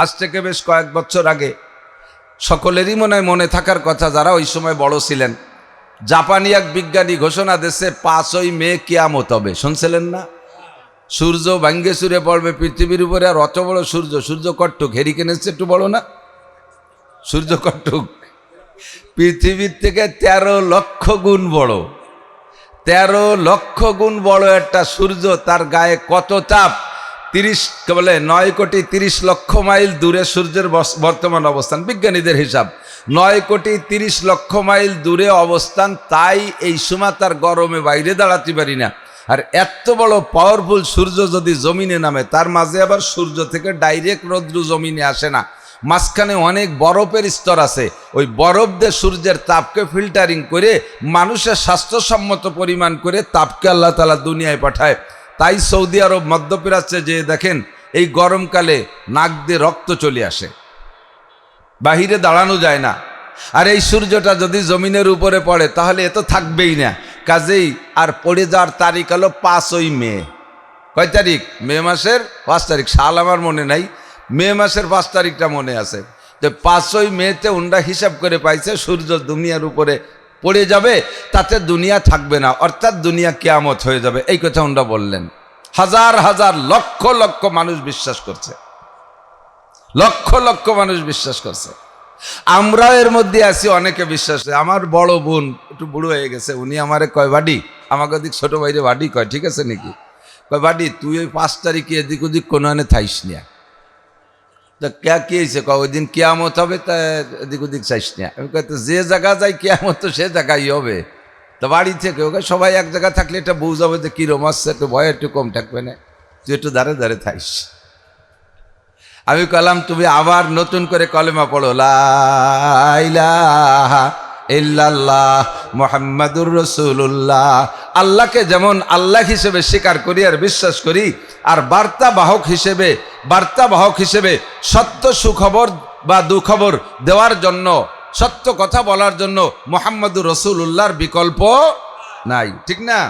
আজ থেকে বেশ কয়েক বছর আগে সকলেরই মনে থাকার কথা যারা ওই সময় বড় ছিলেন, জাপানি এক বিজ্ঞানী ঘোষণা দিয়েছে 5ই মে কিয়ামত হবে। শুনছিলেন না? সূর্য ভাঙ্গে চুরে পড়বে পৃথিবীর উপরে। আর অত বড় সূর্য, সূর্য কট্টুক, হেরিকেনের চেয়ে একটু বড় না? সূর্য কট্টুক পৃথিবীর থেকে 13 লক্ষ গুণ বড়। 13 লক্ষ গুণ বড় একটা সূর্য, তার গায়ে কত তাপ! 9 কোটি 30 লক্ষ মাইল দূরে সূর্যের বর্তমান অবস্থান, বিজ্ঞানীদের হিসাব 9 কোটি 30 লক্ষ মাইল দূরে অবস্থান। তাই এই সময় তার গরমে বাইরে দাঁড়াতে পারি না। আর এত বড় পাওয়ারফুল সূর্য যদি জমিনে নামে, তার মাঝে আবার সূর্য থেকে ডাইরেক্ট রৌদ্র জমিনে আসে না, মাঝখানে অনেক বরফের স্তর আছে। ওই বরফ দিয়ে সূর্যের তাপকে ফিল্টারিং করে মানুষের স্বাস্থ্যসম্মত পরিমাণ করে তাপকে আল্লাহ তাআলা দুনিয়ায় পাঠায়। তাই সৌদি আরব, মধ্যপ্রাচ্যে যে দেখেন এই গরমকালে নাক দিয়ে রক্ত চলে আসে, বাহিরে দাঁড়ানো যায় না। আর এই সূর্যটা যদি জমিনের উপরে পড়ে তাহলে এ তো থাকবেই না। কাজেই আর পড়ে যাওয়ার তারিখ হলো 5ই মে। কয় তারিখ? মে মাসের 5 তারিখ। সাল আমার মনে নাই, মে মাসের 5 তারিখটা মনে আছে। যে 5ই মেতে ওনরা হিসাব করে পাইছে সূর্য দুনিয়ার উপরে পড়ে যাবে, তাতে দুনিয়া থাকবে না, অর্থাৎ দুনিয়া কিয়ামত হয়ে যাবে। এই কথা ওনরা বললেন। হাজার হাজার লক্ষ লক্ষ মানুষ বিশ্বাস করছে, লক্ষ লক্ষ মানুষ বিশ্বাস করছে। আমরাও এর মধ্যে আছি, অনেকে বিশ্বাস করে। আমার বড় বোন একটু বুড়ো হয়ে গেছে, উনি আমারে কয়, বাডি, আমাকে ওদিক ছোট ভাইরে বাডি কয়, ঠিক আছে নাকি? কয়, বাডি তুই ওই 5 তারিখে এদিক ওদিক কোনো আনে থাইস না। তা কে কি হয়েছে? ওই দিন কিয়ামত হবে, তা এদিক ওদিক চাইস না। আমি কয়, যে জায়গা যাই কিয়ামত তো সে জায়গায় হবে। তো বাড়ি থেকে ওকে সবাই এক জায়গায় থাকলে এটা বুঝ হবে যে কিরম আসছে, একটু ভয় একটু কম থাকবে না, তুই একটু দাঁড়ে দাঁড়ে থাইস। আমি কলাম, তুমি আবার নতুন করে কলেমা পড়ো, লা ইলাহা ইল্লাল্লাহ মুহাম্মাদুর রাসূলুল্লাহ। আল্লাহকে যেমন আল্লাহ হিসেবে স্বীকার করি আর বিশ্বাস করি, আর বার্তাবাহক হিসেবে সত্য সুখবর বা দুখবর দেওয়ার জন্য, সত্য কথা বলার জন্য মুহাম্মাদুর রাসূলুল্লাহর বিকল্প নাই, ঠিক না?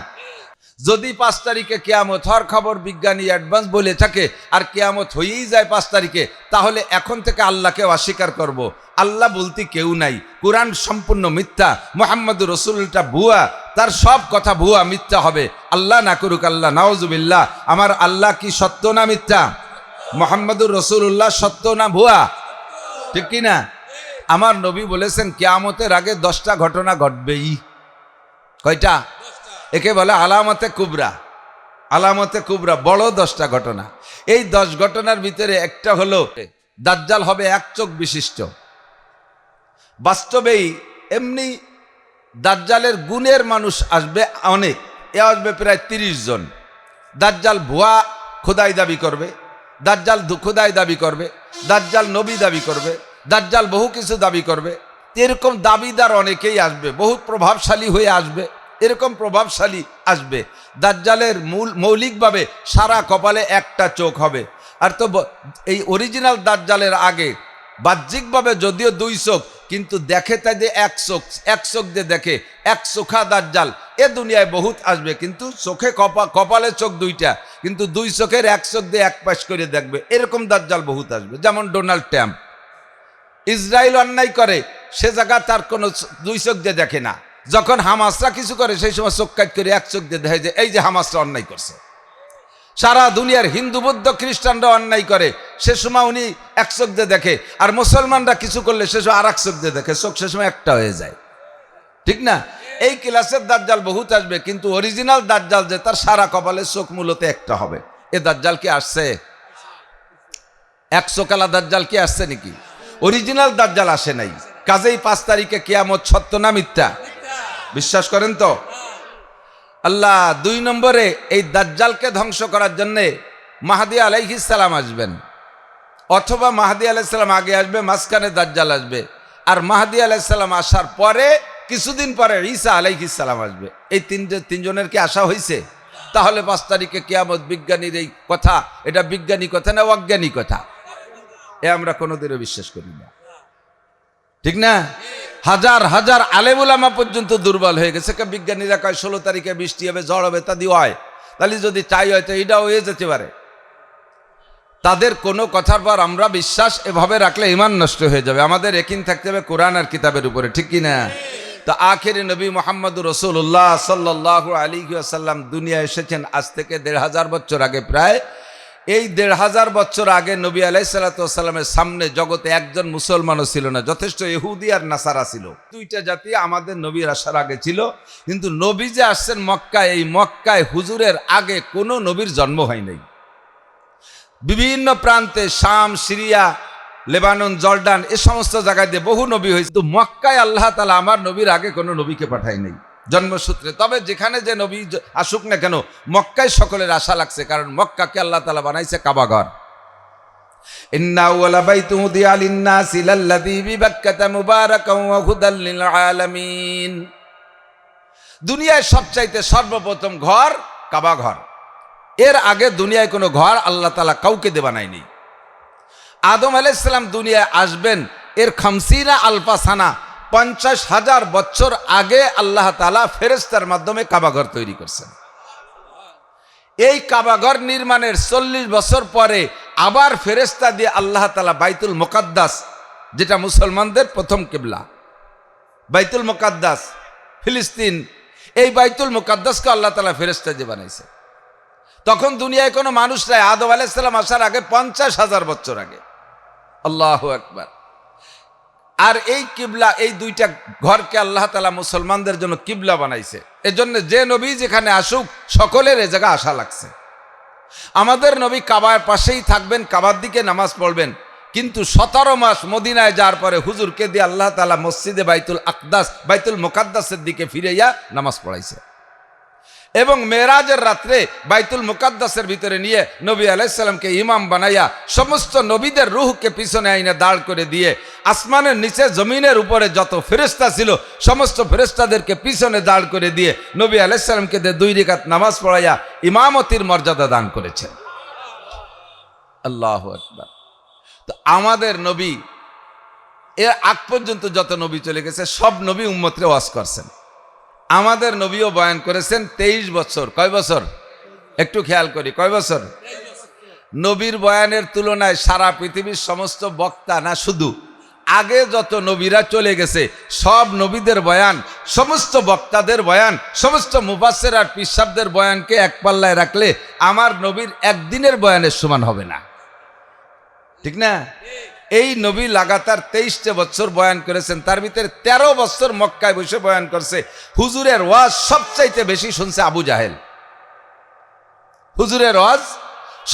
যদি 5 তারিখে কিয়ামত হওয়ার খবর বিজ্ঞানী অ্যাডভান্স বলে থাকে, আর কিয়ামত হয়েই যায় 5 তারিখে, তাহলে এখন থেকে আল্লাহকে অস্বীকার করব। আল্লাহ বলতে কেউ নাই, কোরআন সম্পূর্ণ মিথ্যা, মুহাম্মাদুর রাসূলুল্লাহ ভুয়া, তার সব কথা ভুয়া মিথ্যা হবে। আল্লাহ না করুক, আল্লাহ নাউজুবিল্লাহ। আমার আল্লাহ কি সত্য না মিথ্যা? মুহাম্মাদুর রাসূলুল্লাহ সত্য না ভুয়া? ঠিক কি না? আমার নবী বলেছেন কিয়ামতের আগে 10টা ঘটনা ঘটবেই। কয়টা? একে বলে আলামতে কুবরা। আলামতে কুবরা, বড় 10টা ঘটনা। এই 10 ঘটনার ভিতরে একটা হলো দাজ্জাল হবে 1 চোখ বিশিষ্ট। বাস্তবেই এমনি দাজ্জালের গুণের মানুষ আসবে অনেক, আসবে প্রায় 30 জন। দাজ্জাল ভুয়া খোদাই দাবি করবে, দাজ্জাল খোদাই দাবি করবে, দাজ্জাল নবী দাবি করবে, দাজ্জাল বহু কিছু দাবি করবে। এরকম দাবিদার অনেকেই আসবে, বহুত প্রভাবশালী হয়ে আসবে, এরকম প্রভাবশালী আসবে। দাজ্জালের মৌলিকভাবে সারা কপালে একটা চোখ হবে। আর তো এই অরিজিনাল দাজ্জালের আগে বাহ্যিকভাবে যদিও 2 চোখ, কিন্তু দেখে তাই দিয়ে 1 চোখ, 1 চোখ দিয়ে দেখে, 1 চোখা দাজ্জাল এ দুনিয়ায় বহুত আসবে। কিন্তু চোখে কপালে চোখ 2টা, কিন্তু 2 চোখের 1 চোখ দিয়ে 1 পাশ করে দেখবে, এরকম দাজ্জাল বহুত আসবে। যেমন ডোনাল্ড ট্রাম্প। ইসরায়েল অন্যায় করে, সে জায়গা তার কোনো 2 চোখ দিয়ে দেখে না। যখন হামাসরা কিছু করে সেই সময় চোখ কাট করে 1 চোখ দিয়ে দেখে যে এই যে হামাসরা অন্যায় করছে। সারা দুনিয়ার হিন্দু বৌদ্ধ খ্রিস্টানরা অন্যায় করে, সে সময় উনি 1 চোখ দিয়ে দেখে। আর মুসলমানরা কিছু করলে সে সময় আর 1 চোখ দিয়ে দেখে, চোখ সে সময় একটা হয়ে যায়, ঠিক না? এই ক্লাসের দাজ্জাল বহুত আসবে, কিন্তু অরিজিনাল দাজ্জাল যে তার সারা কপালে চোখ মূলত একটা হবে। এ দাজ্জাল কি আসছে? 1 চোখালা দাজ্জাল কি আসছে নাকি? অরিজিনাল দাজ্জাল আসে নাই। কাজেই 5 তারিখে কিয়ামত সত্য না মিথ্যা? বিশ্বাস করেন তো? আল্লাহ 2 নম্বরে এই দাজ্জালকে ধ্বংস করার জন্যে মাহদী আলাইহিস সালাম আসবেন, অথবা মাহদী আলাইহিস সালাম আগে আসবে, মাঝখানে দাজ্জাল আসবে। আর মাহদী আলাইহিস সালাম আসার পরে কিছুদিন পরে ঈসা আলাইহিস সালাম আসবে। এই তিনজনের কি আসা হয়েছে? তাহলে 5 তারিখে কিয়ামত বিজ্ঞানীর এই কথা, এটা বিজ্ঞানী কথা না অজ্ঞানী কথা? এ আমরা কোনোদিনও বিশ্বাস করি না, ঠিক না? হাজার হাজার আলেম উলামা পর্যন্ত দুর্বল হয়ে গেছে। বিজ্ঞানীরা কয় 16 তারিখে বৃষ্টি হবে, ঝড় হবে, তা দিয়ে হয়। তাহলে যদি তাই হয় তো এটাও হয়ে যেতে পারে। তাদের কোনো কথার পর আমরা বিশ্বাস এভাবে রাখলে ঈমান নষ্ট হয়ে যাবে। আমাদের ইয়াকিন থাকতে হবে কোরআন আর কিতাবের উপরে, ঠিক কি না? তো আখেরি নবী মুহাম্মদুর রাসূলুল্লাহ সাল্লাল্লাহু আলাইহি ওয়াসাল্লাম দুনিয়া এসেছেন আজ থেকে ১৫০০ বছর আগে। প্রায় এই ১৫০০ বছর আগে নবী আলাইহিস সালাতু ওয়াস সালামের সামনে জগতে একজন মুসলমানও ছিল না, যথেষ্ট ইহুদি আর নাসারা ছিল। দুইটা জাতি আমাদের নবীর আসার আগে ছিল। কিন্তু নবী যে আসছেন মক্কায়, এই মক্কায় হুজুরের আগে কোনো নবীর জন্ম হয় নাই। বিভিন্ন প্রান্তে শাম, সিরিয়া, লেবানন, জর্ডান এ সমস্ত জায়গায় দিয়ে বহু নবী হয়েছে, কিন্তু মক্কায় আল্লাহ তাআলা আমার নবীর আগে কোনো নবীকে পাঠায় নাই জন্মসূত্রে। তবে যেখানে যে নবী আসুক না কেন মক্কায় সকলের আশা লাগছে, কারণ মক্কাকে আল্লাহ তাআলা বানাইছে কাবাঘর। ইন্না আউওয়ালা বাইতুন উদিয়া লিন-নাসি লাল্লাযী বিবাক্কাতা মুবারাকান ওয়া হুদাল লিল আলামিন। দুনিয়ায় সবচাইতে সর্বপ্রথম ঘর কাবাঘর। এর আগে দুনিয়ায় কোনো ঘর আল্লাহ তাআলা কাউকে দিয়ে বানায়নি। আদম আলাইহিস সালাম দুনিয়ায় আসবেন এর 50 আলফা সানা, 50,000 বছর আগে আল্লাহ তাআলা ফেরেশতার মাধ্যমে কাবাঘর তৈরি করছেন। এই কাবাঘর নির্মাণের 40 বছর পরে আবার ফেরেশতা দিয়ে আল্লাহ তাআলা বাইতুল মুকাদ্দাস, যেটা মুসলমানদের প্রথম কিবলা, বাইতুল মুকাদ্দাস ফিলিস্তিন, এই বাইতুল মুকাদ্দাসকে আল্লাহ তাআলা ফেরেশতা দিয়ে বানাইছে। তখন দুনিয়ায় কোনো মানুষ নাই, আদম আলাইহিস সালাম আসার আগে 50,000 বছর আগে। আল্লাহু আকবার। আর এই কিবলা, এই দুইটা ঘরকে আল্লাহ তাআলা মুসলমানদের জন্য কিবলা বানাইছে। এজন্য যে নবী যেখানে আসুক সকলের এ জায়গা আশা লাগছে। আমাদের নবী কাবার পাশেই থাকবেন, কাবার দিকে নামাজ পড়বেন, কিন্তু 17 মাস মদিনায় যাওয়ার পরে হুজুরকে দিয়ে আল্লাহ তাআলা মসজিদে বাইতুল আকদাস, বাইতুল মুকাদ্দাসের দিকে ফিরাইয়া নামাজ পড়াইছে। এবং মেরাজের রাত্রে বাইতুল মুকাদ্দাসের ভিতরে নিয়ে নবী আলাইহিস সালামকে ইমাম বানাইয়া সমস্ত নবীদের রূহকে পিছনে আইনে দাঁড় করে দিয়ে আসমানের নিচে জমিনের উপরে যত ফেরেশতা ছিল সমস্ত ফেরেশতাদেরকে পিছনে দাঁড় করে দিয়ে নবী আলাইহিস সালামকে 2 রাকাত নামাজ পড়াইয়া ইমামতির মর্যাদা দান করেছেন। আল্লাহু আকবার। তো আমাদের নবী এর আগ পর্যন্ত যত নবী চলে গেছে সব নবী উম্মতরে ওয়াজ করছেন। আমাদের নবীও বয়ান করেছেন 23 বছর। কয় বছর? একটু খেয়াল করি, কয় বছর? নবীর বয়ানের তুলনায় সারা পৃথিবীর সমস্ত বক্তা না, শুধু আগে যত নবীরা চলে গেছে সব নবীদের বয়ান, সমস্ত বক্তাদের বয়ান, সমস্ত মুফাসসির আর পিসাবদের বয়ানকে এক পাল্লায় রাখলে আমার নবীর একদিনের বয়ানের সমান হবে না, ঠিক না? এই নবী লাগাতার 23টা বছর বয়ান করেছেন, তার ভিতরে 13 বছর মক্কায় বসে বয়ান করছে। হুজুরের ওয়াজ সবচাইতে বেশি শুনছে আবু জাহেল। হুজুরের ওয়াজ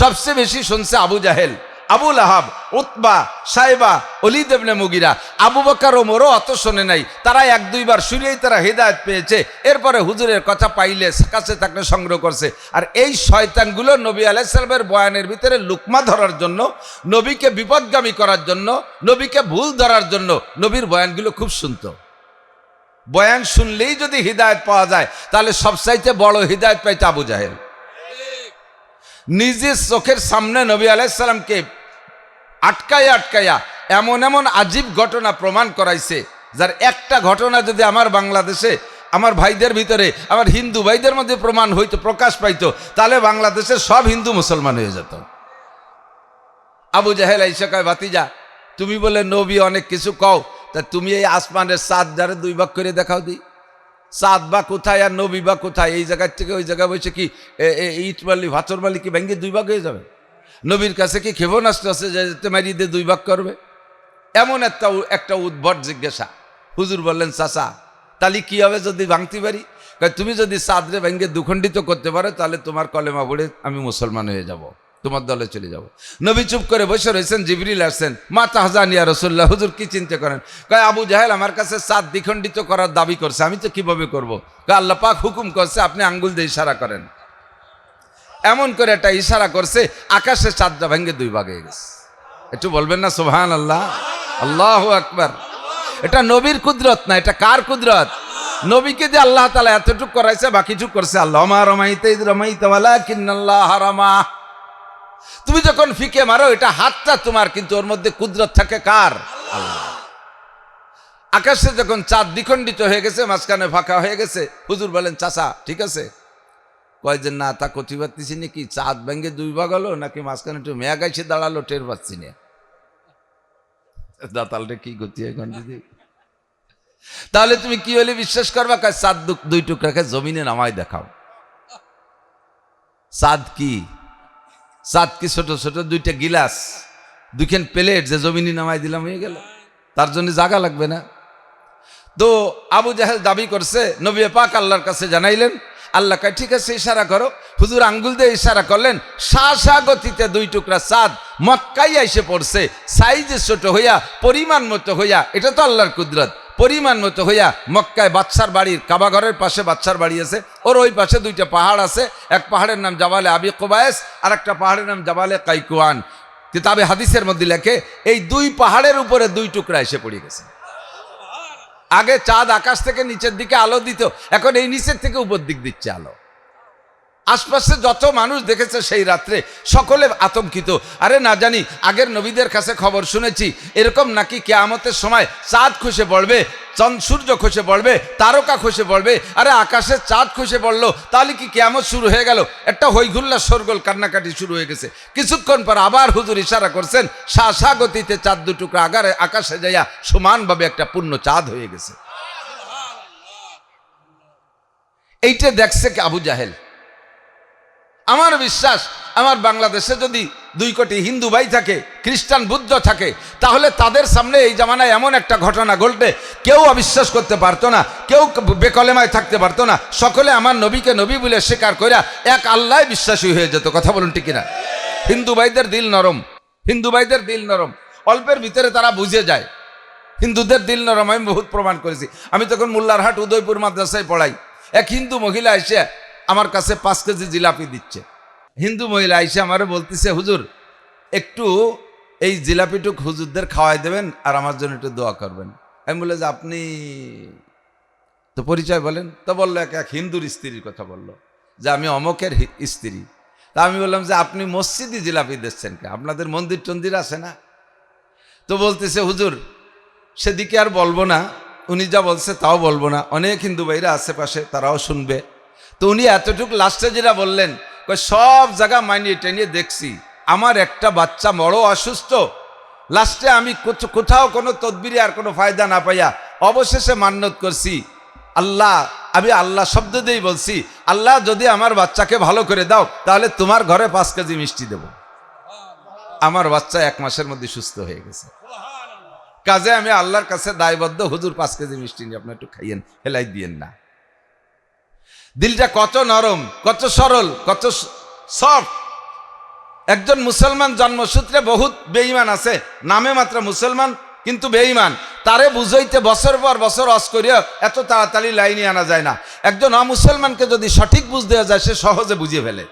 সবচেয়ে বেশি শুনছে আবু জাহেল, আবু লাহাব, উতবা, সাইবা, ওলীদ ইবনে মুগিরা। আবু বকর ওমরও অত শোনে নাই, তারা 1-2 বার শুনেই তারা হেদায়েত পেয়েছে। এরপরে হুজুরের কথা পাইলে কাছে থাকলে সংগ্রহ করছে। আর এই শয়তানগুলো নবী আলাইহিস সালামের বয়ানের ভিতরে লুকমা ধরার জন্য, নবীকে বিপদগামী করার জন্য, নবীকে ভুল ধরার জন্য নবীর বয়ানগুলো খুব শুনতো। বয়ান শুনলেই যদি হিদায়েত পাওয়া যায় তাহলে সবচাইতে বড় হিদায়েত পাইতো আবু জাহেল। নিজের চোখের সামনে নবী আলাইহিস সালামকে আটকাইয়া আটকাইয়া এমন এমন আজীব ঘটনা প্রমাণ করাইছে, যার একটা ঘটনা যদি আমার বাংলাদেশে আমার ভাইদের ভিতরে, আমার হিন্দু ভাইদের মধ্যে প্রমাণ হইতো, প্রকাশ পাইতো, তাহলে বাংলাদেশের সব হিন্দু মুসলমান হয়ে যেত। আবু জাহেল আইসা কয়, ভাতিজা তুমি বলে নবী অনেক কিছু কও, তা তুমি এই আসমানের চাঁদ যারে 2 ভাগ করে দেখাও দি। চাঁদ বা কোথায় আর নবী বা কোথায়? এই জায়গার থেকে ওই জায়গায় বসে কি ইট বালি ভাচর বালি কি ভেঙে 2 ভাগ হয়ে যাবে? নবীর কাছে কি ক্ষেপণাস্ত্র আছে যে মারিয়ে দিয়ে 2 ভাগ করবে? এমন একটা উদ্ভট জিজ্ঞাসা। হুজুর বললেন, চাচা তাহলে কি হবে যদি ভাঙতে পারি? তুমি যদি চাঁদরে ভেঙে দুখণ্ডিত করতে পারো তাহলে তোমার কলেমা পড়ে আমি মুসলমান হয়ে যাব, তোমার দলে চলে যাব। নবী চুপ করে বসে রয়েছেন, জিবরিল আসছেন। মা তাহজান ইয়া রাসূলুল্লাহ, হুজুর কি চিন্তা করেন? কয়, আবু জাহেল আমার কাছে চাঁদ দ্বিখণ্ডিত করার দাবি করছে, আমি তো কিভাবে করব? কয়, আল্লাহ পাক হুকুম করছে, আপনি আঙ্গুল দিয়ে ইশারা করেন। এমন করে একটা ইশারা করছে, আকাশে চাঁদটা ভেঙে 2 ভাগ হয়ে গেছে। একটু বলবেন না সুবহানাল্লাহ? আল্লাহু আকবার। এটা নবীর কুদরত না, এটা কার কুদরত? নবীকে যে আল্লাহ তাআলা এতটুকু করাইছে, বাকিটুকু করছে আল্লাহ। মা রামাইতা ইয রামাইতা ওয়ালাকিন্নাল্লাহ রামা। তুমি যখন ফিকে মারো এটা হাতটা তোমার, কিন্তু ওর মধ্যে কুদরত থাকে কার? আল্লাহ। আকাশে যখন চাঁদ দ্বিখণ্ডিত হয়ে গেছে, মাঝখানে ফাঁকা হয়ে গেছে, হুজুর বলেন, চাচা ঠিক আছে, কয় যে না তা কচি পাচ্ছি নাকি, চাঁদ ভেঙে দুই ভাগ হলো নাকি মাঝখানে একটু মেয়া গাইছে দাঁড়ালো টের পাচ্ছি না। দাতালটা কি গতি এখন দিদি? তাহলে তুমি কি হলে বিশ্বাস করবা? কয় চাঁদ দুই টুকরাকে জমিনে নামাই দেখাও। চাঁদ কি? চাঁদ কি ছোট ছোট দুইটা গিলাস, দুইখান প্লেট যে জমিনে নামাই দিলাম হয়ে গেল? তার জন্য জায়গা লাগবে না? তো আবু জাহেল দাবি করছে, নবী পাক আল্লাহর কাছে জানাইলেন। আল্লাহ কয় ঠিক আছে ইশারা করো। হুজুর আঙ্গুল দিয়ে ইশারা করলেন, শাসা গতিতে দুই টুকরা চাঁদ মক্কায় এসে পড়ছে, সাইজে ছোট হইয়া পরিমাণ মতো হইয়া, এটা তো আল্লাহর কুদরত, পরিমাণ মতো হইয়া মক্কায় বাদশার বাড়ির কাবা ঘরের পাশে বাদশার বাড়ি আছে, ওর ওই পাশে দুইটা পাহাড় আছে। এক পাহাড়ের নাম জাবালে আবি কুবায়েস, আর একটা পাহাড়ের নাম জাবালে কাইকুয়ান। কিতাবে হাদিসের মধ্যে লেখে এই দুই পাহাড়ের উপরে দুই টুকরা এসে পড়ে গেছে। আগে চাঁদ আকাশ থেকে নিচের দিকে আলো দিত, এখন এই নিচের থেকে উপর দিক দিচ্ছে আলো। আশপাশে যত মানুষ দেখেছে সেই রাত্রে সকলে আতঙ্কিত। আরে না জানি আগের নবীদের কাছে খবর শুনেছি এরকম নাকি কিয়ামতের সময় চাঁদ খসে পড়বে, সূর্য খসে পড়বে, তারকা খসে পড়বে। আরে আকাশে চাঁদ খসে পড়লো, তাহলে কি কিয়ামত শুরু হয়ে গেল? একটা হইগুল্লা সরগোল কান্নাকাটি শুরু হয়ে গেছে। কিছুক্ষণ পর আবার হুজুর ইশারা করছেন, শাসা গতিতে চাঁদ দুটুকরা আকাশে যাইয়া সমানভাবে একটা পূর্ণ চাঁদ হয়ে গেছে। এইটা দেখছে কি আবু জাহেল। আমার বিশ্বাস আমার বাংলাদেশে যদি 2 কোটি হিন্দু ভাই থাকে, খ্রিস্টান বুদ্ধ থাকে, তাহলে তাদের সামনে এই জামানায় এমন একটা ঘটনা ঘটলে কেউ অবিশ্বাস করতে পারতো না, কেউ বেকলেমায় থাকতে পারতো না। সকলে আমার নবীকে নবী বলে স্বীকার কইরা এক আল্লাহ বিশ্বাসী হয়ে যেত। কথা বলুন ঠিক কিনা? হিন্দু ভাইদের দিল নরম, হিন্দু ভাইদের দিল নরম, অল্পের ভিতরে তারা বুঝে যায়। হিন্দুদের দিল নরম আমি বহুত প্রমাণ করেছি। আমি তখন মোল্লারহাট উদয়পুর মাদ্রাসায় পড়াই। এক হিন্দু মহিলা এসে আমার কাছে 5 কেজি জিলাপি দিচ্ছে। হিন্দু মহিলা এসে আমারে বলতেছে, হুজুর একটু এই জিলাপিটুক হুজুরদের খাওয়াই দেবেন আর আমার জন্য একটু দোয়া করবেন। আমি বললাম যে আপনি তো পরিচয় বলেন। তো বললো এক হিন্দুর স্ত্রীর কথা বললো যে আমি অমকের স্ত্রী। তা আমি বললাম যে আপনি মসজিদে জিলাপি দিচ্ছেন কে? আপনাদের মন্দির টন্দির আছে না? তো বলতেছে হুজুর সেদিকে আর বলবো না, উনি যা বলছে তাও বলবো না, অনেক হিন্দু ভাইরা আশেপাশে তারাও শুনবে। তো উনি এতটুকু লাস্টে যেটা বললেন, সব জায়গা মানিয়ে টেনিয়ে দেখছি, আমার একটা বাচ্চা বড় অসুস্থ, লাস্টে আমি কোথাও কোনো তদবিরে আর কোনো ফায়দা না পাইয়া অবশেষে মান্যত করছি, আল্লাহ, আমি আল্লাহ শব্দ দিয়েই বলছি, আল্লাহ যদি আমার বাচ্চাকে ভালো করে দাও তাহলে তোমার ঘরে 5 কেজি মিষ্টি দেব। আমার বাচ্চা 1 মাসের মধ্যে সুস্থ হয়ে গেছে। কাজে আমি আল্লাহর কাছে দায়বদ্ধ, হুজুর 5 কেজি মিষ্টি নিয়ে আপনি একটু খাইয়েন, হেলাই দিয়েন না। দিলটা কত নরম, কত সরল, কত সফট। একজন মুসলমান জন্মসূত্রে বহুত বেঈমান আছে, নামে মাত্র মুসলমান কিন্তু বেঈমান, তারে বুঝাইতে বছর পর বছর অস করিয়া এত তাড়াতাড়ি লাইনে আনা যায় না। একজন অমুসলমানকে যদি সঠিক বুঝ দেওয়া যায় সে সহজে বুঝিয়ে ফেলে।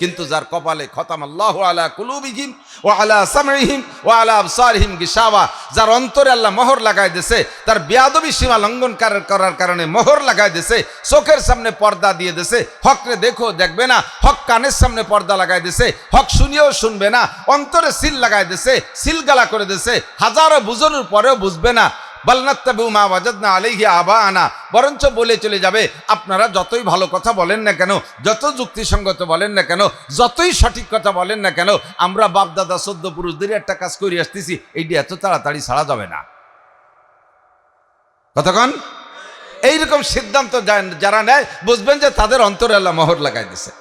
কিন্তু যার কপালে খতামাল্লাহু আলা কুলুবিহিম ওয়া আলা সামঈহিম ওয়া আলা আবসারিহিম গিশাওয়া, যার অন্তরে আল্লাহ মোহর লাগাই দিয়েছে, তার বেয়াদবি সীমা লঙ্ঘন করার কারণে মোহর লাগাই দিয়েছে, চোখের সামনে পর্দা দিয়ে দিয়েছে, হকরে দেখো দেখবে না, হক কানের সামনে পর্দা লাগাই দিয়েছে, হক শুনিয়েও শুনবে না, অন্তরে সিল লাগাই দিয়েছে, সিলগালা করে দিয়েছে, হাজারো বুঝানোর পরেও বুঝবে না। বালনাত্তাবু মা ওয়াজাদনা আলাইহি আবাআনা, বরঞ্চ বলে চলে যাবে আপনারা যতই ভালো কথা বলেন না কেন, যত যুক্তিসঙ্গত বলেন না কেন, যতই সঠিক কথা বলেন না কেন, আমরা বাপ দাদা 14 পুরুষদের একটা কাজ করে আসতেছি, এইটি এত তাড়াতাড়ি ছাড়া যাবে না। কতক্ষণ এইরকম সিদ্ধান্ত যারা নেয় বুঝবেন যে তাদের অন্তরে আল্লাহ মোহর লাগাই দিছে।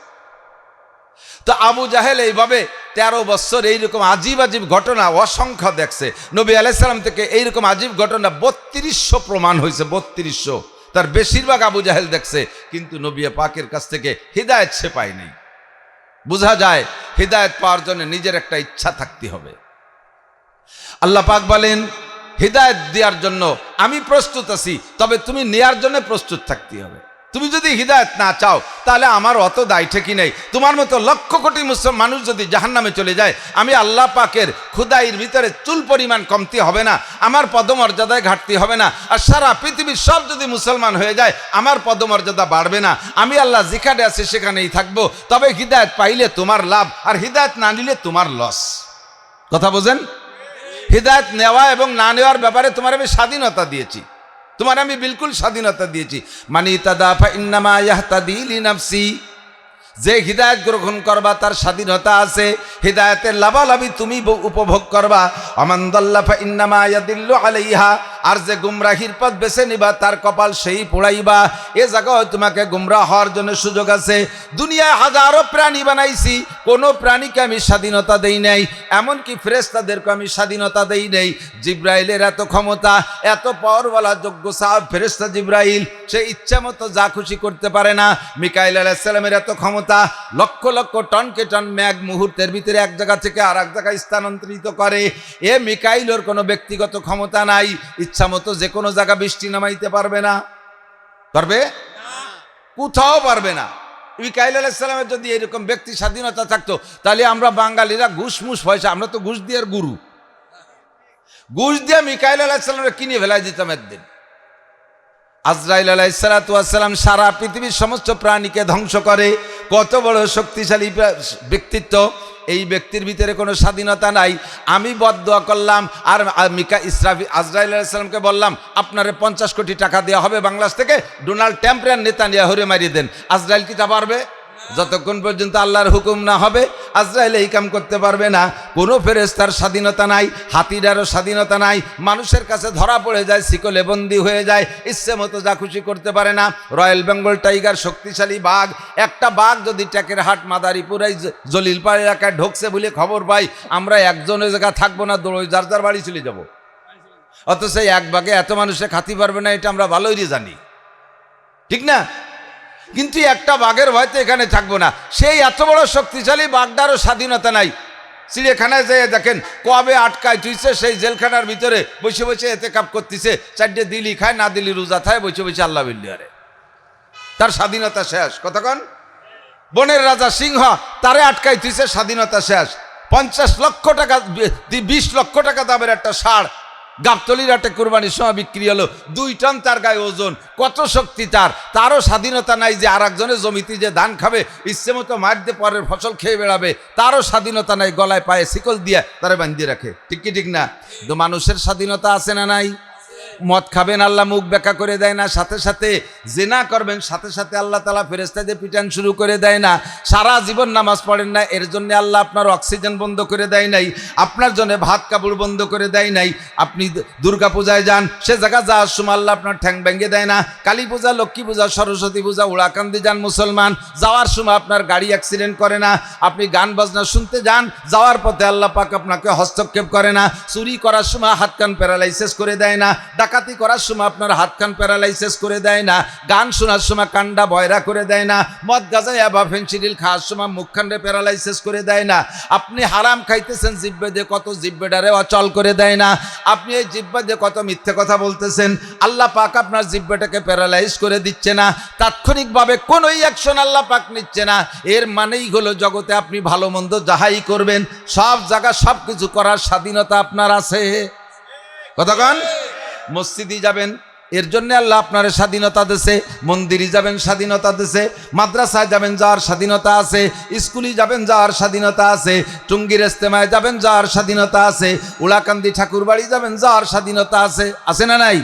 তো আবু জাহেল এইভাবে 13 বছর এইরকম আজীব আজীব ঘটনা অসংখ্য দেখছে। নবী আলাইহিস সালাম থেকে এইরকম আজীব ঘটনা 3200 প্রমাণ হয়েছে, 3200। তার বেশিরভাগ আবু জাহেল দেখছে, কিন্তু নবী পাকের কাছ থেকে হিদায়েত সে পায়নি। বোঝা যায় হিদায়েত পাওয়ার জন্য নিজের একটা ইচ্ছা থাকতে হবে। আল্লাহ পাক বলেন হিদায়েত দেওয়ার জন্য আমি প্রস্তুত আছি, তবে তুমি নেয়ার জন্য প্রস্তুত থাকতে হবে। তুমি যদি হিদায়েত না চাও তাহলে আমার অত দায় ঠেকি নেই। তোমার মতো লক্ষ কোটি মুসলমান মানুষ যদি জাহান্নামে চলে যায়, আমি আল্লাহ পাকের খুদাইয়ের ভিতরে চুল পরিমাণ কমতি হবে না, আমার পদমর্যাদায় ঘাটতি হবে না। আর সারা পৃথিবীর সব যদি মুসলমান হয়ে যায় আমার পদমর্যাদা বাড়বে না। আমি আল্লাহ যেখানে আছি সেখানেই থাকবো। তবে হিদায়েত পাইলে তোমার লাভ, আর হিদায়েত না নিলে তোমার লস। কথা বোঝেন? হিদায়েত নেওয়া এবং না নেওয়ার ব্যাপারে তোমার আমি স্বাধীনতা দিয়েছি, তোমার আমি বিলকুল স্বাধীনতা দিয়েছি। মানি তাদা ফা ইন্নামা ইয়াহতাদি লিনাফসি, যে হিদায়াত গ্রহণ করবা তার স্বাধীনতা আছে, হিদায়াতের লাভালাভি তুমি উপভোগ করবা। আমান দাল্লা ফা ইন্নামা ইয়াদিল্লু আলাইহা, আর যে গুমরাহির পথ বেছে নিবা তার কপাল সেই পোড়াইবা। এ জায়গায় তোমাকে গুমরাহ হওয়ার জন্য সুযোগ আছে। দুনিয়ায় হাজারো প্রাণী বানাইছি, কোনো প্রাণীকে আমি স্বাধীনতা দেই নাই, এমনকি ফেরেশতাদেরকে আমি স্বাধীনতা দেই নাই। জিব্রাইলের এত ক্ষমতা, এত পাওয়ারওয়ালা যোগ্য সাহাব ফেরেশতা জিব্রাইল, সে ইচ্ছা মতো যা খুশি করতে পারে না। মিকাইল আলাইহিস সালামের এত ক্ষমতা, লক্ষ লক্ষ টনকে টন মেঘ মুহূর্তের ভিতরে এক জায়গা থেকে আর এক জায়গায় স্থানান্তরিত করে। এ মিকাইলের কোনো ব্যক্তিগত ক্ষমতা নাই, ইচ্ছা মতো যে কোনো জায়গা বৃষ্টি নামাইতে পারবে না। পারবে? কোথাও পারবে না। মিকাইল আলাইহিস সালামের যদি এরকম ব্যক্তি স্বাধীনতা থাকতো, তাহলে আমরা বাঙালিরা ঘুষমুষ পয়সা, আমরা তো ঘুষ দিয়ে গুরু, ঘুষ দিয়ে মিকাইল আলাইহিস সালামকে কিনে ফেলাই দিতাম একদিন। আজরাইল আলাইহিস সালাতু ওয়াস সালাম সারা পৃথিবীর সমস্ত প্রাণীকে ধ্বংস করে। কত বড় শক্তিশালী ব্যক্তিত্ব, এই ব্যক্তির ভিতরে কোনো স্বাধীনতা নাই। আমি বদদোয়া করলাম আর আজরাইল আলাইহিস সালামকে বললাম, আপনারে 50 কোটি টাকা দেওয়া হবে বাংলাদেশ থেকে, ডোনাল্ড ট্রাম্পের নেতানিয়াহুরে মারিয়ে দেন। আজরাইল কি তা পারবে? যতক্ষণ পর্যন্ত আল্লাহর হুকুম না হবে আজরাইল এই কাম করতে পারবে না। কোনো ফেরেশতার স্বাধীনতা নাই, হাতিরারও স্বাধীনতা নাই। মানুষের কাছে ধরা পড়ে যায়, শিকলে বন্দী হয়ে যায়, ইচ্ছে মতো যা খুশি করতে পারে না। রয়্যাল বেঙ্গল টাইগার শক্তিশালী বাঘ, একটা বাঘ যদি ট্যাকের হাট মাদারীপুরাই জলিলপাড় এলাকায় ঢুকছে বলে খবর পাই, আমরা একজনের জায়গা থাকবো না, দৌড় যার যার বাড়ি চলে যাব। অথচ এক বাঘে এত মানুষে খাতি পারবে না, এটা আমরা ভালোই জানি, ঠিক না? কিন্তু একটা বাঘের ভয়তে এখানে থাকবো না। সেই এত বড় শক্তিশালী বাঘটারও স্বাধীনতা নাই। চিড়িয়াখানায় যেয়ে দেখেন কবে আটকায় তুইছে, সেই জেলখানার ভিতরে বসে বসে এতেকাপ করতেছে, 4টে দিলি খায়, না দিলি রোজা খায়, বসে বসে আল্লাহ বিল্লি আরে, তার স্বাধীনতা শেষ। কতক্ষণ? বনের রাজা সিংহ, তারে আটকাই তুইছে, স্বাধীনতা শেষ। 50 লক্ষ টাকা 20 লক্ষ টাকা দামের একটা ষাঁড় গাবতলির হাটে কুরবানির সময় বিক্রি হলো, 2 টন তার গায়ে ওজন, কত শক্তি তার, তারও স্বাধীনতা নাই যে আর একজনের জমিতে যে ধান খাবে, ইচ্ছে মতো মার দিয়ে পরের ফসল খেয়ে বেড়াবে, তারও স্বাধীনতা নাই। গলায় পায়ে শিকল দিয়ে তারা বাঁধিয়ে রাখে, ঠিক কি ঠিক না? তো মানুষের স্বাধীনতা আছে না নাই? মদ খাবেন, আল্লাহ মুখ ব্যাখ্যা করে দেয় না, সাথে সাথে জিনা করবেন, সাথে সাথে আল্লাহ তাআলা ফেরেশতা দিয়ে পিটান শুরু করে দেয় না। সারা জীবন নামাজ পড়েন না, এর জন্য আল্লাহ আপনার অক্সিজেন বন্ধ করে দেয় নাই, আপনার জন্য ভাত কাপড় বন্ধ করে দেয় নাই। আপনি দুর্গা পূজায় যান, সে জায়গা যাওয়ার সময় আল্লাহ আপনার ঠ্যাং ভেঙে দেয় না। কালী পূজা, লক্ষ্মী পূজা, সরস্বতী পূজা, উড়াকান্দি যান মুসলমান, যাওয়ার সময় আপনার গাড়ি অ্যাক্সিডেন্ট করে না। আপনি গান বাজনা শুনতে যান, যাওয়ার পথে আল্লাহ পাক আপনাকে হস্তক্ষেপ করে না। চুরি করার সময় হাত কান প্যারালাইসিস করে দেয় না। ডাকাতি করার সময় আপনার হাত কান প্যারালাইসিস করে দেয় না। গান শোনার সময় কান্ডা বয়রা করে দেয় না। মদ গাঁজা ইয়াবা ফেনসিডিল খাওয়ার সময় মুখখান্ডে প্যারালাইসিস করে দেয় না। আপনি হারাম খাইতেছেন, জিহ্বা দিয়ে কত জিহ্বাটারে অচল করে দেয় না। আপনি এই জিহ্বা দিয়ে কত মিথ্যে কথা বলতেছেন, আল্লাহ পাক আপনার জিহ্বাটাকে প্যারালাইজ করে দিচ্ছে না। তাৎক্ষণিকভাবে কোনোই অ্যাকশন আল্লাহ পাক নিচ্ছে না। এর মানেই হলো জগতে আপনি ভালো মন্দ যাহাই করবেন, সব জায়গা সব কিছু করার স্বাধীনতা আপনার আছে। কতক্ষণ? মসজিদে যাবেন, এর জন্য আল্লাহ আপনার স্বাধীনতা দিয়েছে। মন্দিরে যাবেন, স্বাধীনতা দিয়েছে। মাদ্রাসায় যাবেন, যাওয়ার স্বাধীনতা আছে। স্কুলে যাবেন, যাওয়ার স্বাধীনতা আছে। টুঙ্গির ইস্তেমায় যাবেন, যাওয়ার স্বাধীনতা আছে। উলাকান্দি ঠাকুর বাড়ি যাবেন, যাওয়ার স্বাধীনতা আছে। আছে না নাই?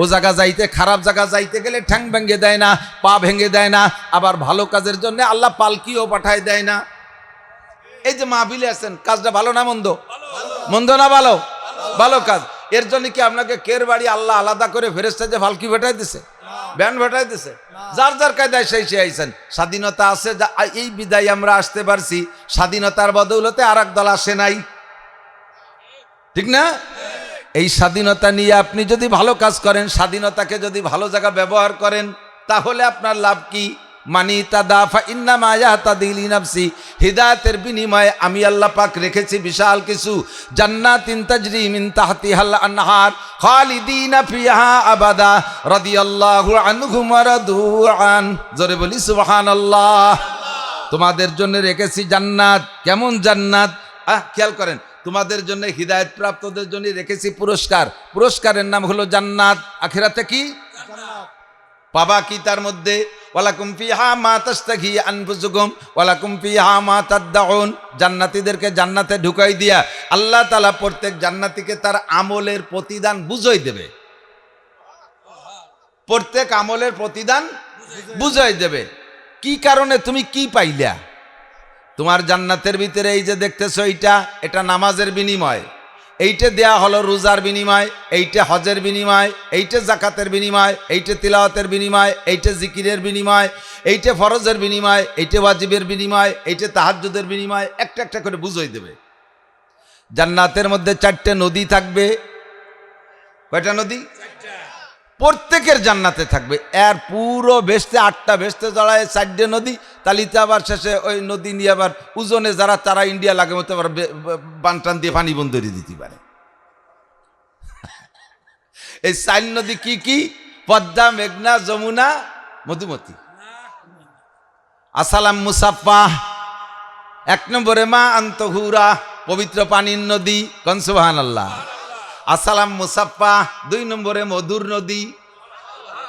ও জায়গা যাইতে, খারাপ জায়গা যাইতে গেলে ঠ্যাং ভেঙে দেয় না, পা ভেঙে দেয় না। আবার ভালো কাজের জন্য আল্লাহ পালকিও পাঠায় দেয় না। এই যে মাহফিলে আছেন, কাজটা ভালো না মন্দ? মন্দ না ভালো? ভালো কাজ। এর জন্য কি আপনাকে কের বাড়ি আল্লাহ আলাদা করে ফেরেশতা যে ফালকি ভেটাই দিছে, ব্যান ভেটাই দিছে? যার যার কায়দায় সেই সে আইছেন। স্বাধীনতা আছে, এই বিদায় আমরা আসতে পারছি। স্বাধীনতার বদৌলতে আর এক দল আসে নাই, ঠিক না? এই স্বাধীনতা নিয়ে আপনি যদি ভালো কাজ করেন, স্বাধীনতাকে যদি ভালো জায়গা ব্যবহার করেন, তাহলে আপনার লাভ কি? মানি তাদাফা ইন্নামা ইয়াতাদি লিনাফসি, হিদায়াতের বিনিময়ে আমি আল্লাহ পাক রেখেছি বিশাল কিছু। জান্নাতিন তাজরি মিন তাহতিহাল আনহার খালিদিনা ফিহা আবাদা রাদিয়াল্লাহু আনহুম ওয়া রাদু আন। জোরে বলি সুবহানাল্লাহ। তোমাদের জন্য রেখেছি জান্নাত। কেমন জান্নাত? খেয়াল করেন, তোমাদের জন্য হিদায়াত প্রাপ্তদের জন্য রেখেছি পুরস্কার। পুরস্কারের নাম হলো জান্নাত। আখিরাতে কি পাবা? কি তার মধ্যে? ওয়ালাকুম ফিহা মা তাশতাহি আনফুসুকুম ওয়ালাকুম ফিহা মা তাদউন। জান্নাতীদেরকে জান্নাতে ঢুকাই দিয়া আল্লাহ তাআলা প্রত্যেক জান্নাতীকে তার আমলের প্রতিদান বুঝাই দেবে। প্রত্যেক আমলের প্রতিদান বুঝাই দেবে। কি কারণে তুমি কি পাইলা? তোমার জান্নাতের ভিতরে এই যে দেখতেছো এটা নামাজের বিনিময়, এইটা দেয়া হলো রোজার বিনিময়, এইটা হজের বিনিময়, এইটা জাকাতের বিনিময়, এইটা তিলাওয়াতের বিনিময়, এইটা জিকিরের বিনিময়, এইটা ফরজের বিনিময়, এইটা ওয়াজিবের বিনিময়, এইটা তাহাজ্জুদের বিনিময়। একটা একটা করে বুঝাই দেবে। জান্নাতের মধ্যে 4টে নদী থাকবে। কয়টা নদী? প্রত্যেকের জান্নাতে থাকবে। এর পুরো বেস্তে 8টা বেস্তে জড়ায় 4টে নদী, তালিতে আবার শেষে ওই নদী নিয়ে আবার উজনে যারা তারা ইন্ডিয়া লাগে মতো আবার বানটান দিয়ে পানি বন্ধরি দিতে পারে। এই 4 নদী কি কি? পদ্মা, মেঘনা, যমুনা, মধুমতি। আসালাম মুসাফা 1 নম্বরে, মা আন্তহুরা পবিত্র পানির নদী, কোন সুবহানাল্লাহ। আসালাম মুসাফা 2 নম্বরে মধুর নদী,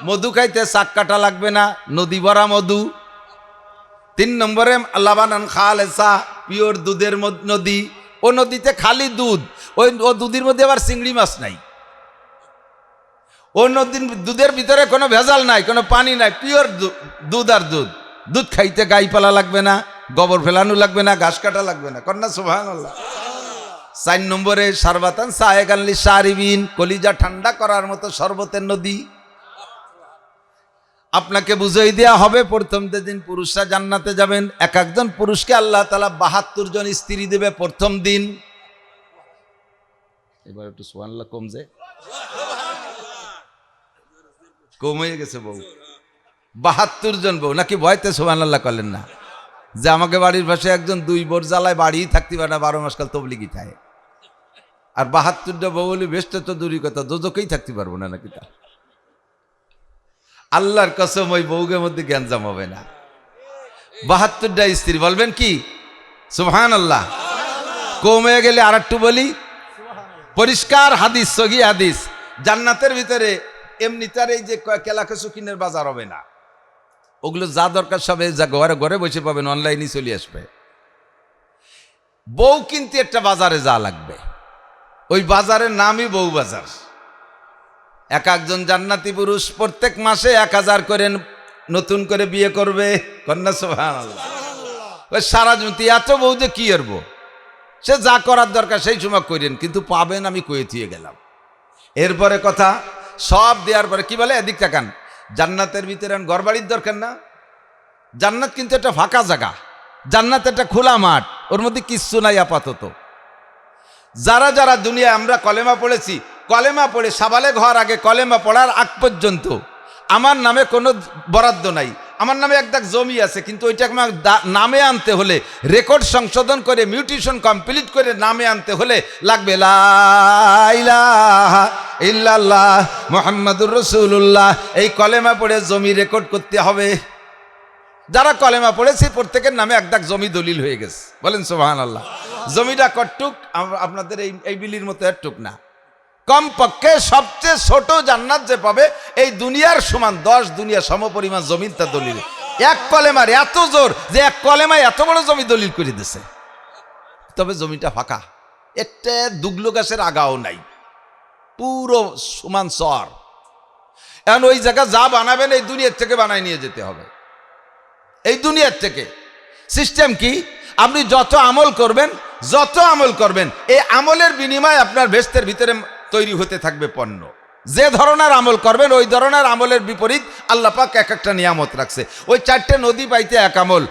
মধু খাইতে শাক কাটা লাগবে না, নদী ভরা মধু। 3 নম্বরে লাবানান খালেসা পিওর দুধের নদী, ও নদীতে খালি দুধ, ও দুধের মধ্যে আবার চিংড়ি মাছ নাই। ও নদীর দুধের ভিতরে কোনো ভেজাল নাই, কোনো পানি নাই, পিওর দুধ। আর দুধ দুধ খাইতে গাই পালা লাগবে না, গোবর ফেলানো লাগবে না, ঘাস কাটা লাগবে না। কন্যা সুবহানাল্লাহ। 4 নম্বরে সারবাতান সায়েগানলি শারিবিন, কলিজা ঠান্ডা করার মতো শরবতের নদী। আপনাকে বুঝাই দেওয়া হবে, প্রথম দিন পুরুষরা জান্নাতে যাবেন, এক একজন পুরুষকে আল্লাহ তাআলা 72 জন স্ত্রী দেবে প্রথম দিন। এবার একটু সুবহানাল্লাহ কম যে কম হয়ে গেছে বউ, 72 জন বউ। নাকি ভয়তে সুবহানাল্লাহ করলেন না? যে আমাকে বাড়ির পাশে একজন 2 বোর জ্বালায় বাড়িই থাকতে পারে না, 12 মাস কাল তবলিগি খায়। আর 72টা বউ বলি বেশটা তো দূরই কথা, দোজকেই থাকতে পারবো না নাকি? তা আল্লাহর কসম ওই বউকের মধ্যে গ্যাঞ্জাম হবে না। 72টা স্ত্রী বলবেন কি সুবহানাল্লাহ। কমে গেলে আর একটু বলি, পরিষ্কার হাদিস, সহি হাদিস, জান্নাতের ভিতরে এমনি তার এই যে কেলাকে সুকিনের বাজার হবে না, ওগুলো যা দরকার সবে যা ঘরে ঘরে বসে পাবেন, অনলাইনে চলে আসবে। বউ কিনতে একটা বাজারে যা লাগবে, ওই বাজারের নামই বউ বাজার। এক একজন জান্নাতি পুরুষ প্রত্যেক মাসে 1000 করে নতুন করে বিয়ে করবে। কন্যা সুবহানাল্লাহ। ওই সারা জমিতে এত বউ যে কি করব, সে যা করার দরকার সেই সময় করেন, কিন্তু পাবেন আমি কয়ে দিয়ে গেলাম। এরপরে কথা সব দেওয়ার পরে কি বলে, এদিক তাকান, জান্নাতের ভিতরে ঘর বাড়ির দরকার না। জান্নাত কিন্তু একটা ফাঁকা জায়গা, জান্নাত একটা খোলা মাঠ, ওর মধ্যে কিচ্ছু নাই আপাতত। যারা যারা দুনিয়া আমরা কলেমা পড়েছি, কলেমা পড়ে সাবালে ঘর আগে কলেমা পড়ার আগ পর্যন্ত আমার নামে কোনো বরাদ্দ নাই। আমার নামে এক দাগ জমি আছে, কিন্তু ওইটাকে আমার নামে আনতে হলে, রেকর্ড সংশোধন করে মিউটেশন কমপ্লিট করে নামে আনতে হলে লাগবে লা ইলাহা ইল্লাল্লাহ মুহাম্মাদুর রাসূলুল্লাহ। এই কলেমা পড়ে জমি রেকর্ড করতে হবে। যারা কলেমা পড়েছে প্রত্যেকের নামে এক দাগ জমি দলিল হয়ে গেছে। বলেন সুবহানাল্লাহ। জমিটা কটুক আপনাদের এই বিলির মতো একটুক না, কমপক্ষে সবচেয়ে ছোট জান্নাত যে পাবে এই দুনিয়ার সমান 10 দুনিয়া সমপরিমাণ জমিন তার দলিল। এক কলেমার এত জোর যে এক কলেমায় এত বড় জমি দলিল করে দিছে। তবে জমিটা ফাঁকা, একটা দুগলো গাছের আগাও নাই, পুরো সমান চর। এখন ওই জায়গা যা বানাবেন এই দুনিয়ার থেকে বানায় নিয়ে যেতে হবে। এই দুনিয়ার থেকে সিস্টেম কি, আপনি যত আমল করবেন এই আমলের বিনিময়ে আপনার বেহেশতের ভিতরে তৈরি হতে থাকবে পণ্য। যে ধরনের আমল করবেন ওই ধরনের আমলের বিপরীত আল্লাহ পাক এক একটা নিয়ামত রাখছে। ওই 4টে নদী পাইতে এক আমল,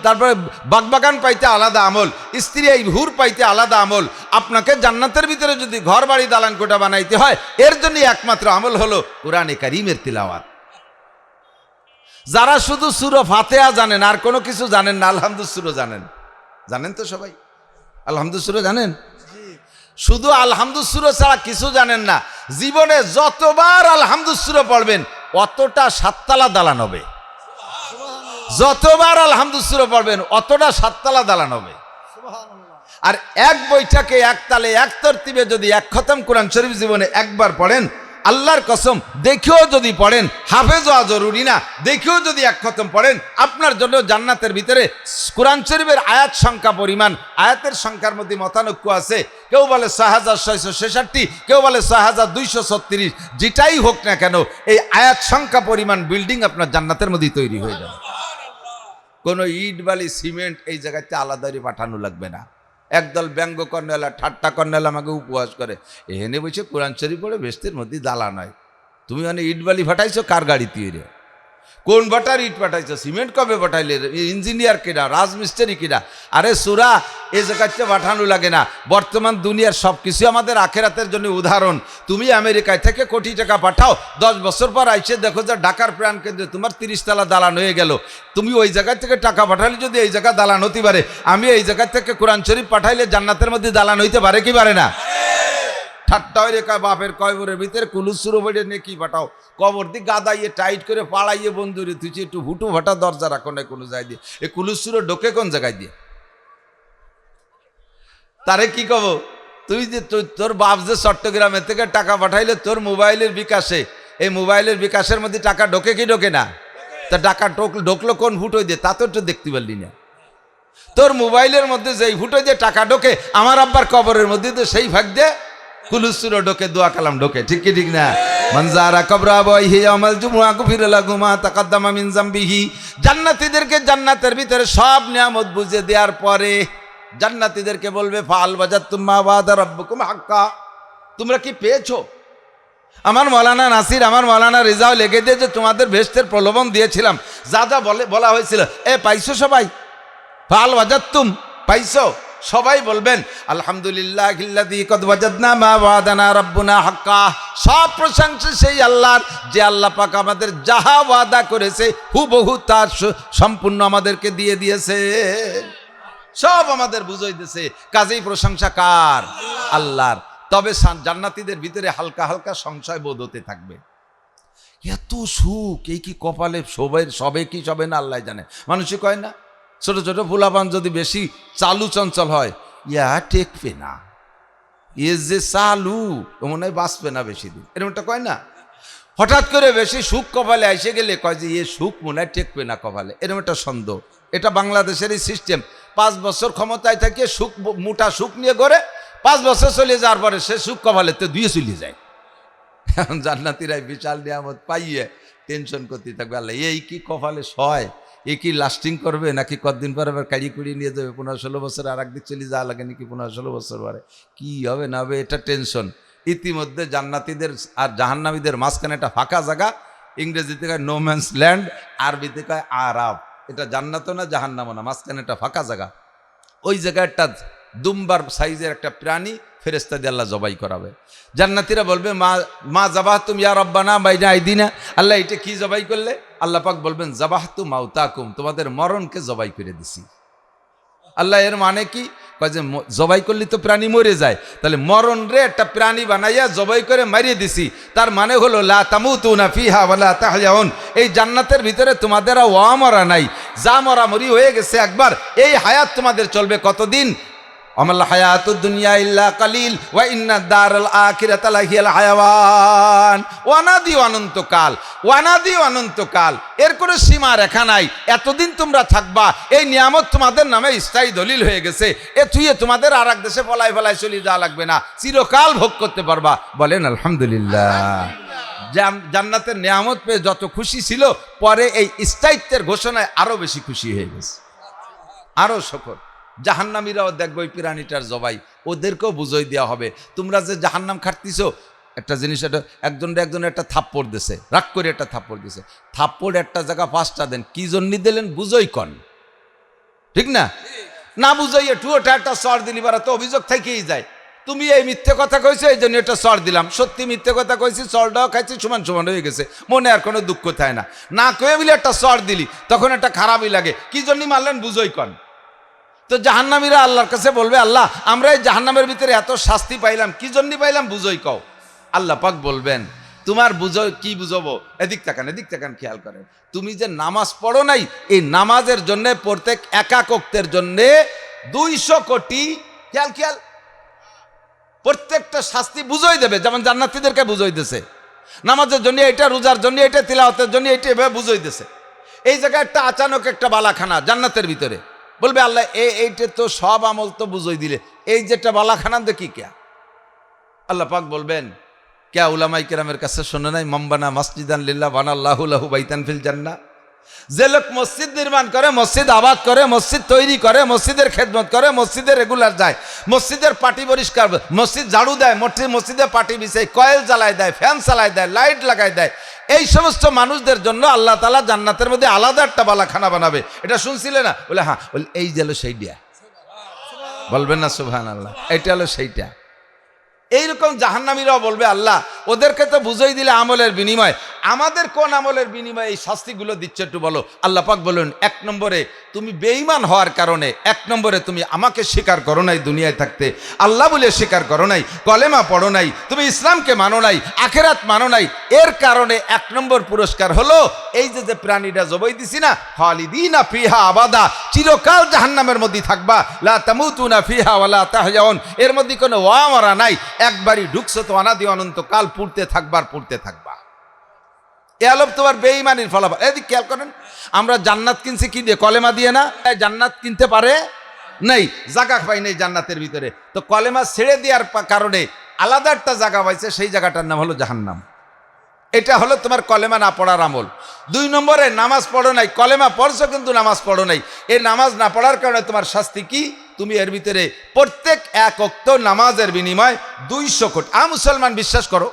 তারপরে বাগবাগান পাইতে আলাদা আমল, স্ত্রী এই হুর পাইতে আলাদা আমল। আপনাকে জান্নাতের ভিতরে যদি ঘর বাড়ি দালান কোঠা বানাইতে হয়, এর জন্য একমাত্র আমল হলো কোরআনে কারীমের তিলাওয়াত। যারা শুধু সূরা ফাতিহা জানেন আর কোনো কিছু জানেন না, আলহামদুলিল্লাহ সূরা জানেন তো সবাই? আলহামদুলিল্লাহ সূরা জানেন? শুধু আলহামদুলিল্লাহ সূরা ছাড়া কিছু জানেন না। জীবনে যতবার আলহামদুলিল্লাহ সূরা পড়বেন অতটা 7 তলা দালান হবে। যতবার আলহামদুলিল্লাহ সূরা পড়বেন অতটা 7 তলা দালান হবে। আর এক বৈঠকে এক তালে এক তরতিবে যদি এক খতম কোরআন শরীফ জীবনে একবার পড়েন, আল্লাহর কসম দেখেও যদি পড়েন, হাফেজ হওয়া জরুরি না, দেখেও যদি এক খতম পড়েন, আপনার জন্য জান্নাতের ভিতরে কোরআন শরীফের আয়াত সংখ্যা পরিমাণ, আয়াতের সংখ্যার মধ্যে মতানৈক্য আছে। কেউ বলে 6666, কেউ বলে 6236, যেটাই হোক না কেন এই আয়াত সংখ্যা পরিমাণ বিল্ডিং আপনার জান্নাতের মধ্যে তৈরি হয়ে যাবে। কোনো ইট বালি সিমেন্ট এই জায়গাতে আলাদারি পাঠানো লাগবে না। একদল ব্যঙ্গ কর্নেলা ঠাট্টা কর্নেলা আমাকে উপহাস করে, এখানে বসে কোরআন শরীফ পড়ে বেস্তের মধ্যে দালা নয়। তুমি মানে ইট বালি ফাটাইছো কার গাড়ি তৈরি? কোন বাটার ইট পাঠাইছো? সিমেন্ট কবে পাঠাইলে? ইঞ্জিনিয়ার কিনা, রাজমিস্ত্রি কিনা? আরে সুরা এই জায়গাতে পাঠানো লাগে না। বর্তমান দুনিয়ার সব কিছু আমাদের আখেরাতের জন্য উদাহরণ। তুমি আমেরিকায় থেকে কোটি টাকা পাঠাও, 10 বছর পর আইসে দেখো যে ঢাকার প্রাণ কেন্দ্রে তোমার 30 তলা দালান হয়ে গেল। তুমি ওই জায়গা থেকে টাকা পাঠালে যদি এই জায়গা দালান হতে পারে, আমি এই জায়গা থেকে কোরআন শরীফ পাঠাইলে জান্নাতের মধ্যে দালান হইতে পারে কি পারে না? ঠাট্টা হয়ে রেখা বাপের কবরের ভিতরে কুলুসুরো বেড়ে নিয়ে কি পাঠাও, কবর দিয়ে গাদাইয়ে টাইট করে পাড়াইয়ে বন্ধুরে তুই একটু হুটু ভাটা দরজা রাখো না কোনো জায়গায় দিয়ে। এই কুলুসুরো ঢোকে কোন জায়গায় দিয়ে? তারে কি কব? তুই যে তোর বাপ যে চট্টগ্রামের থেকে টাকা পাঠাইলে তোর মোবাইলের বিকাশে, এই মোবাইলের বিকাশের মধ্যে টাকা ঢোকে কি ঢোকে না? তা টাকা ঢোকলো কোন ফুটো দিয়ে তা তো একটু দেখতে পারলি না। তোর মোবাইলের মধ্যে যেই ফুটো দিয়ে টাকা ঢোকে, আমার আব্বার কবরের মধ্যে তো সেই ভাগ দিয়ে কুলুসুরো ঢোকে, দোয়া কালাম ঢোকে। ঠিক কি ঠিক না? মানজারা কবরা বয়হি আমাল জুমুআ কুফিরা লাহু মা তাকাদ্দামা মিন যামবিহি। জান্নাতীদেরকে জান্নাতের ভিতরে সব নিয়ামত বুঝে দেওয়ার পরে জান্নাতীদেরকে বলবে ফাল ওয়াজাতুম মা ওয়াদা রাব্বুকুম হাক্কা, তোমরা কি পেয়েছো? আমার মৌলানা নাসির, আমার মৌলানা রেজাও লেগে দিয়ে যে তোমাদের বেহেশতের প্রলোভন দিয়েছিলাম, যা যা বলা হয়েছিল, পাইছো সবাই? ফাল ওয়াজাতুম, পাইছো? সবাই বলবেন আলহামদুলিল্লাহিল্লাযী কদ ওয়াজাদনা মা ওয়াদানা রাব্বুনা হাক্কা। সব প্রশংসা সেই আল্লাহর, যে আল্লাহ পাক আমাদের যাহা ওয়াদা করেছে হুবহু তার সম্পূর্ণ আমাদেরকে দিয়ে দিয়েছে, সব আমাদের বুঝাই দিয়েছে। কাজেই প্রশংসা কার? আল্লাহর। তবে জান্নাতীদের ভিতরে হালকা হালকা সংশয় বোধ হতে থাকবে, এত সুখ এই কি কপালে সবে কি সবে না আল্লাহ জানে। মানুষই কয় না, ছোট ছোট ফুলাপান যদি বেশি চালু চঞ্চল হয়, ইয়া টেকবে না, এ যে চালু মনে হয় বাঁচবে না বেশি দিন, এরকমটা কয় না? হঠাৎ করে বেশি সুখ কপালে এসে গেলে কয় যে এ সুখ মনে হয় টেকবে না কপালে, এরকম একটা সন্দেহ। এটা বাংলাদেশেরই সিস্টেম। 5 বছর ক্ষমতায় থাকে সুখ, মোটা সুখ নিয়ে গড়ে, 5 বছর চলে যাওয়ার পরে সে সুখ কপালে তো দিয়ে চলে যায়। এখন জান্নাতীরাই বিশাল নিয়ামত পাইয়ে টেনশন করতে থাকবে, আল্লাহ এই কি কপালে সয়, এ কি লাস্টিং করবে নাকি কতদিন পরে আবার কাড়ি কুড়িয়ে নিয়ে যাবে, 15-16 বছর আর একদিক চলে যাওয়া লাগে নাকি 15-16 বছর পরে কি হবে না হবে, এটা টেনশন। ইতিমধ্যে জান্নাতীদের আর জাহান্নামীদের মাঝখানে একটা ফাঁকা জায়গা, ইংরেজিতে কয় নো ম্যানস ল্যান্ড, আরবিতে কয় আরাব। এটা জান্নাতও না জাহান্নামও না, মাঝখানে একটা ফাঁকা জায়গা। ওই জায়গায় একটা দুম্বার সাইজের একটা প্রাণী ফেরেশতা দিয়ে আল্লাহ জবাই করাবে। জান্নাতীরা বলবে মা জাবাহতুম ইয়া রব্বানা বাইনা আইদিনা, আল্লাহ এটা কি জবাই করলে? আল্লাহ পাক বলবেন জাবাহতু মাউতাকুম, তোমাদের মরণকে জবাই করে দিছি। আল্লাহ এর মানে কি? কয় যে জবাই করলে তো প্রাণী মরে যায়, তাহলে মরণ রে একটা প্রাণী বানাইয়া জবাই করে মারিয়ে দিছি। তার মানে হলো লা তামুতুনা ফিহা ওয়ালা তাহয়াউন, এই জান্নাতের ভিতরে তোমাদের মরা নাই, যা মরামরি হয়ে গেছে একবার, এই হায়াত তোমাদের চলবে কতদিন? আমাল হায়াতুদ দুনিয়া ইল্লা কালিল ওয়া ইন্না দারাল আখিরাতা লাহিয়াল হায়াওয়ান। ওয়ানাদি অনন্তকাল, ওয়ানাদি অনন্তকাল, এর কোনো সীমা রেখা নাই। এতদিন তোমরা থাকবা, এই নিয়ামত তোমাদের নামে স্থায়ী দলিল হয়ে গেছে। এ থুয়ে তোমাদের আর এক দেশে পলাই ফেলাই চলে যাওয়া লাগবে না, চিরকাল ভোগ করতে পারবা। বলেন আলহামদুলিল্লাহ। জান্নাতের নিয়ামত পেয়ে যত খুশি ছিল, পরে এই স্থায়িত্বের ঘোষণায় আরো বেশি খুশি হয়ে গেছে, আরো শকর। জাহান্নামীরাও দেখবো ওই প্রাণীটার জবাই, ওদেরকেও বুঝাই দেওয়া হবে। তোমরা যে জাহান্নাম খাটতিছ, একটা জিনিস, এটা একজন একটা থাপ্পড় দিছে, রাগ করে একটা থাপ্পড় দিছে, থাপ্পড় একটা জায়গা 5টা দেন, কি জন্য দিলেন বুঝই কন, ঠিক না? না বুঝাই টুয়োটা একটা চর দিলি, বারা তো অভিযোগ থেকেই যায়। তুমি এই মিথ্যে কথা কইছো, এই জন্য এটা চর দিলাম। সত্যি মিথ্যে কথা কইছি, চরটাও খাইছি, সমান সমান হয়ে গেছে, মনে আর কোনো দুঃখ থাকে না। না কয়ে বলে একটা চর দিলি, তখন একটা খারাপই লাগে, কি জন্য মারলেন বুঝই কন। তো জাহান্নামীরা আল্লাহর কাছে বলবে, আল্লাহ আমরা এই জাহান্নামের ভিতরে এত শাস্তি পাইলাম, কি জন্য পাইলাম বুঝই কও। আল্লাহ পাক বলবেন, তোমার বুঝো কি বুঝবো, এদিক তাকান খেয়াল করেন। তুমি যে নামাজ পড়ো নাই, এই নামাজের জন্য প্রত্যেক একাক ওয়াক্তের জন্য 200 কোটি, খেয়াল প্রত্যেকটা শাস্তি বুঝই দেবে, যেমন জান্নাতীদেরকে বুঝই দিয়েছে। নামাজের জন্য এটা, রোজার জন্য এটা, তিলাওয়াতের জন্য এটা, এভাবে বুঝই দিয়েছে। এই জায়গায় একটা আচানক একটা বালাখানা জান্নাতের ভিতরে, বলবে আল্লাহ এইটা তো সব আমল তো বুঝই দিলে, এই যেটা বালাখানা দেখি কে? আল্লাহ পাক বলবেন, কে উলামায়ে কেরামের কাছে শোনে নাই, মাম্বানা মাসজিদান লিল্লাহ বানাল্লাহু লাহু বাইতান ফিল জান্নাহ, যে লোক মসজিদ নির্মাণ করে, মসজিদ আবাদ করে, মসজিদ তৈরি করে, মসজিদের খেদমত করে, মসজিদে রেগুলার যায়, মসজিদের পাটি পরিষ্কার, মসজিদ ঝাড়ু দেয়, মসজিদে পাটি বিছায়, কয়েল জ্বালায় দেয়, ফ্যান চালায় দেয়, লাইট লাগায় দেয়, এই সমস্ত মানুষদের জন্য আল্লাহ তাআলা জান্নাতের মধ্যে আলাদা একটা বালাখানা বানাবে। এটা শুনছিলে না? বলে হ্যাঁ, বলে এই যে হলো সেইটা, বলবেন না সুবহানাল্লাহ? এটা হলো সেইটা। এইরকম জাহান্নামীরাও বলবে আল্লাহ ওদেরকে তো বুঝাই দিলে আমলের বিনিময়, আমাদের কোন আমলের বিনিময়ে এই শাস্তিগুলো দিচ্ছে একটু বলো। আল্লাহ পাক বলেন, এক নম্বরে তুমি বেঈমান হওয়ার কারণে, এক নম্বরে তুমি আমাকে স্বীকার করো নাই দুনিয়ায় থাকতে, আল্লাহ বলে স্বীকার করো নাই, কলেমা পড়ো নাই, তুমি ইসলামকে মানো নাই, আখেরাত মানো নাই, এর কারণে এক নম্বর পুরস্কার হলো এই যে যে প্রাণীটা জবাই দিছি না, খালিদিনা ফিহা আবাদা, চিরকাল জাহান্নামের মধ্যে থাকবা, লা তামুতুনা ফিহা ওয়ালা তাহয়াউন, এর মধ্যে কোনো ওয়া মরা নাই, একবারই ঢুকছো তো অনাদি অনন্তকাল পুড়তে থাকবার পুড়তে থাকবা। এ আলোপ তোমার বেঈমানির ফলাফল। এদিকে খেয়াল করেন, আমরা জান্নাত কিনছি কি দিয়ে? কলেমা দিয়ে না? জান্নাত কিনতে পারে নাই, জায়গা পাই নাই জান্নাতের ভিতরে, তো কলেমা ছেড়ে দেওয়ার কারণে আলাদা একটা জায়গা পাইছে, সেই জায়গাটার নাম হলো জাহান্নাম। এটা হলো তোমার কলেমা না পড়ার আমল। দুই নম্বরে নামাজ পড়ো নাই, কলেমা পড়ছো কিন্তু নামাজ পড়ো নাই, এই নামাজ না পড়ার কারণে তোমার শাস্তি কি? তুমি এর ভিতরে প্রত্যেক এক ওয়াক্ত নামাজের বিনিময় 200 কোটি মুসলমান বিশ্বাস করো